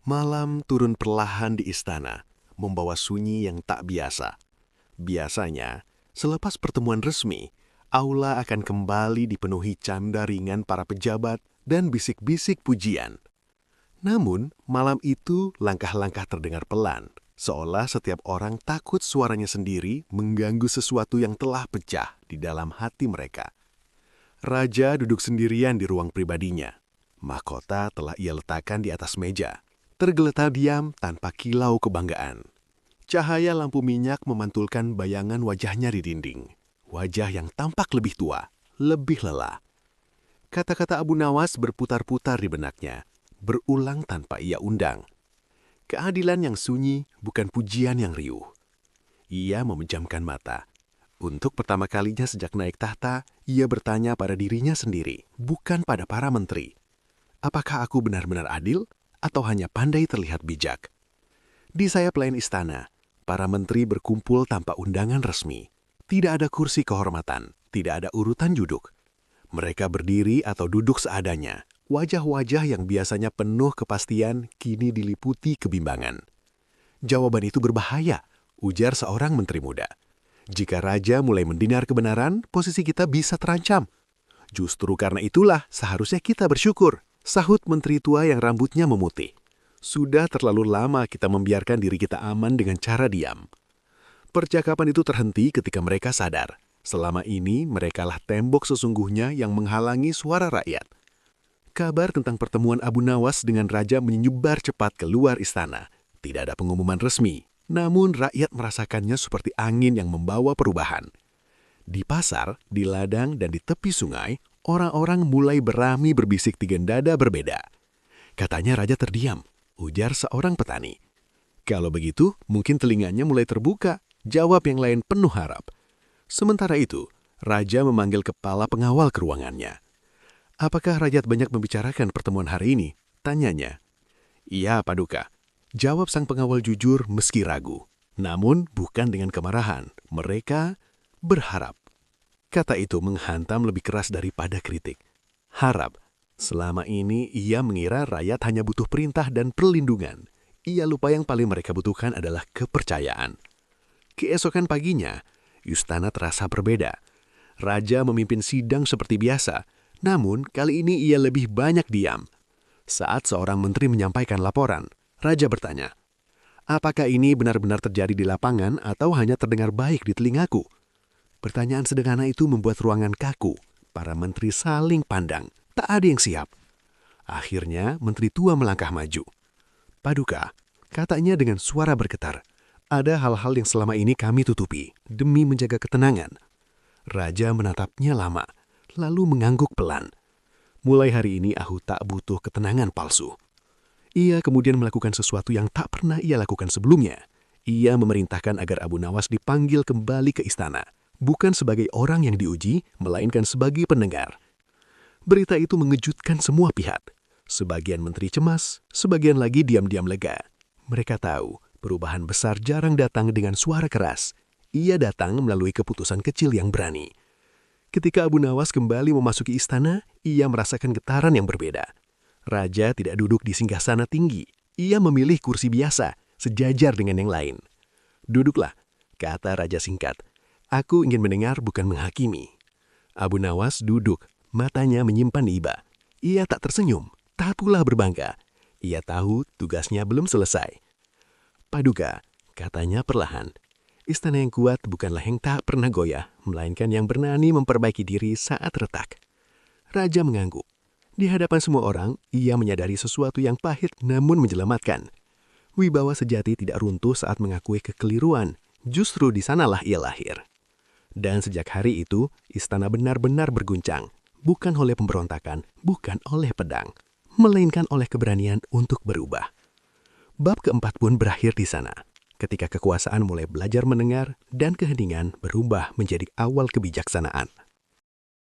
Malam turun perlahan di istana, membawa sunyi yang tak biasa. Biasanya, selepas pertemuan resmi, aula akan kembali dipenuhi canda ringan para pejabat dan bisik-bisik pujian. Namun, malam itu langkah-langkah terdengar pelan, seolah setiap orang takut suaranya sendiri mengganggu sesuatu yang telah pecah di dalam hati mereka. Raja duduk sendirian di ruang pribadinya. Mahkota telah ia letakkan di atas meja, tergeletak diam tanpa kilau kebanggaan. Cahaya lampu minyak memantulkan bayangan wajahnya di dinding. Wajah yang tampak lebih tua, lebih lelah. Kata-kata Abu Nawas berputar-putar di benaknya, berulang tanpa ia undang. Keadilan yang sunyi bukan pujian yang riuh. Ia memejamkan mata. Untuk pertama kalinya sejak naik tahta, ia bertanya pada dirinya sendiri, bukan pada para menteri. Apakah aku benar-benar adil, atau hanya pandai terlihat bijak? Di sayap lain istana, para menteri berkumpul tanpa undangan resmi. Tidak ada kursi kehormatan, tidak ada urutan duduk. Mereka berdiri atau duduk seadanya. Wajah-wajah yang biasanya penuh kepastian kini diliputi kebimbangan. Jawaban itu berbahaya, ujar seorang menteri muda. Jika raja mulai mendengar kebenaran, posisi kita bisa terancam. Justru karena itulah seharusnya kita bersyukur, sahut menteri tua yang rambutnya memutih. Sudah terlalu lama kita membiarkan diri kita aman dengan cara diam. Percakapan itu terhenti ketika mereka sadar. Selama ini merekalah tembok sesungguhnya yang menghalangi suara rakyat. Kabar tentang pertemuan Abu Nawas dengan raja menyebar cepat keluar istana. Tidak ada pengumuman resmi, namun rakyat merasakannya seperti angin yang membawa perubahan. Di pasar, di ladang, dan di tepi sungai, orang-orang mulai berami berbisik tiga nada berbeda. Katanya raja terdiam, ujar seorang petani. Kalau begitu, mungkin telinganya mulai terbuka, jawab yang lain penuh harap. Sementara itu, raja memanggil kepala pengawal ke ruangannya. Apakah rakyat banyak membicarakan pertemuan hari ini? Tanyanya. Iya, Paduka. Jawab sang pengawal jujur meski ragu. Namun bukan dengan kemarahan. Mereka berharap. Kata itu menghantam lebih keras daripada kritik. Harap. Selama ini ia mengira rakyat hanya butuh perintah dan perlindungan. Ia lupa yang paling mereka butuhkan adalah kepercayaan. Keesokan paginya, istana terasa berbeda. Raja memimpin sidang seperti biasa, namun kali ini ia lebih banyak diam. Saat seorang menteri menyampaikan laporan, raja bertanya, apakah ini benar-benar terjadi di lapangan atau hanya terdengar baik di telingaku? Pertanyaan sederhana itu membuat ruangan kaku. Para menteri saling pandang, tak ada yang siap. Akhirnya menteri tua melangkah maju. Paduka, katanya dengan suara bergetar, ada hal-hal yang selama ini kami tutupi demi menjaga ketenangan. Raja menatapnya lama, lalu mengangguk pelan. Mulai hari ini aku tak butuh ketenangan palsu. Ia kemudian melakukan sesuatu yang tak pernah ia lakukan sebelumnya. Ia memerintahkan agar Abu Nawas dipanggil kembali ke istana, bukan sebagai orang yang diuji, melainkan sebagai pendengar. Berita itu mengejutkan semua pihak. Sebagian menteri cemas, sebagian lagi diam-diam lega. Mereka tahu perubahan besar jarang datang dengan suara keras. Ia datang melalui keputusan kecil yang berani. Ketika Abu Nawas kembali memasuki istana, ia merasakan getaran yang berbeda. Raja tidak duduk di singgasana tinggi. Ia memilih kursi biasa, sejajar dengan yang lain. Duduklah, kata raja singkat. Aku ingin mendengar bukan menghakimi. Abu Nawas duduk, matanya menyimpan iba. Ia tak tersenyum, tak pula berbangga. Ia tahu tugasnya belum selesai. Paduka, katanya perlahan. Istana yang kuat bukanlah yang tak pernah goyah, melainkan yang berani memperbaiki diri saat retak. Raja mengangguk. Di hadapan semua orang, ia menyadari sesuatu yang pahit namun menyelamatkan. Wibawa sejati tidak runtuh saat mengakui kekeliruan. Justru di sanalah ia lahir. Dan sejak hari itu, istana benar-benar berguncang. Bukan oleh pemberontakan, bukan oleh pedang, melainkan oleh keberanian untuk berubah. Bab keempat pun berakhir di sana. Ketika kekuasaan mulai belajar mendengar dan keheningan berubah menjadi awal kebijaksanaan.